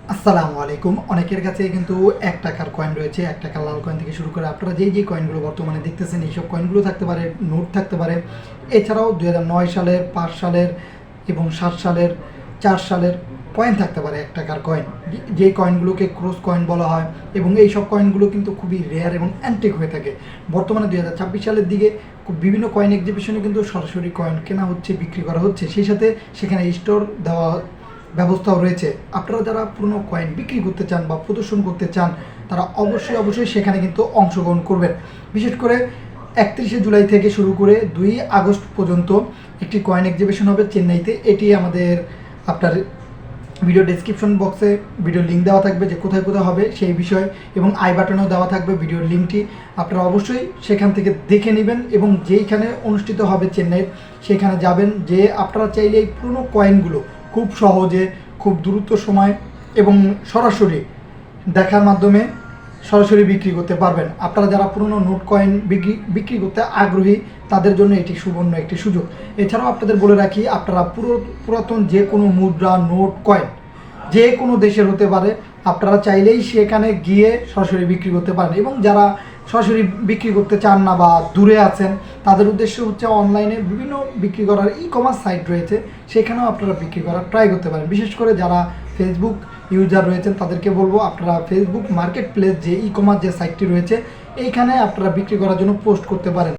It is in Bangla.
আসসালামু আলাইকুম। অনেকের কাছে কিন্তু ৳১ কয়েন রয়েছে। ৳১ লাল কয়েন থেকে শুরু করে আপনারা যেই কয়েনগুলো বর্তমানে দেখতেছেন, এইসব কয়েনগুলো থাকতে পারে, নোট থাকতে পারে। এছাড়াও ২০০৯ সালের, ৫ সালের এবং ৭ সালের, ৪ সালের কয়েন থাকতে পারে ৳১ কয়েন। যে কয়েনগুলোকে ক্রস কয়েন বলা হয় এবং এইসব কয়েনগুলো কিন্তু খুবই রেয়ার এবং অ্যান্টিক হয়ে থাকে। বর্তমানে ২০২৬ সালের দিকে বিভিন্ন কয়েন এক্সিবিশনে কিন্তু সরাসরি কয়েন কেনা হচ্ছে, বিক্রি করা হচ্ছে। সেই সাথে সেখানে স্টোর দেওয়া ব্যবস্থাও রয়েছে। আপনারা যারা পুরনো কয়েন বিক্রি করতে চান বা প্রদর্শন করতে চান, তারা অবশ্যই সেখানে কিন্তু অংশগ্রহণ করবেন। বিশেষ করে ৩১শে জুলাই থেকে শুরু করে ২ আগস্ট পর্যন্ত একটি কয়েন এক্সিবিশন হবে চেন্নাইতে। এটি আমাদের আপনার ভিডিও ডেসক্রিপশন বক্সে ভিডিও লিঙ্ক দেওয়া থাকবে যে কোথায় কোথায় হবে সেই বিষয়, এবং আই বাটনেও দেওয়া থাকবে ভিডিওর লিঙ্কটি। আপনারা অবশ্যই সেখান থেকে দেখে নেবেন এবং যেইখানে অনুষ্ঠিত হবে চেন্নাইয়ের সেখানে যাবেন। যে আপনারা চাইলে এই পুরনো কয়েনগুলো খুব সহজে, খুব দ্রুত সময় এবং সরাসরি দেখার মাধ্যমে সরাসরি বিক্রি করতে পারবেন। আপনারা যারা পুরনো নোট কয়েন বিক্রি করতে আগ্রহী, তাদের জন্য এটি সুবর্ণ একটি সুযোগ। এছাড়াও আপনাদের বলে রাখি, আপনারা পুরাতন যে কোনো মুদ্রা, নোট, কয়েন যে কোনো দেশের হতে পারে, আপনারা চাইলেই সেখানে গিয়ে সরাসরি বিক্রি করতে পারেন। এবং যারা সরাসরি বিক্রি করতে চান না বা দূরে আছেন, তাদের উদ্দেশ্য হচ্ছে অনলাইনে বিভিন্ন বিক্রি করার কমার্স সাইট রয়েছে, সেখানেও আপনারা বিক্রি করার ট্রাই করতে পারেন। বিশেষ করে যারা ফেসবুক ইউজার রয়েছেন তাদেরকে বলবো, আপনারা ফেসবুক মার্কেট প্লেস যে কমার্স যে সাইটটি রয়েছে, এইখানে আপনারা বিক্রি করার জন্য পোস্ট করতে পারেন।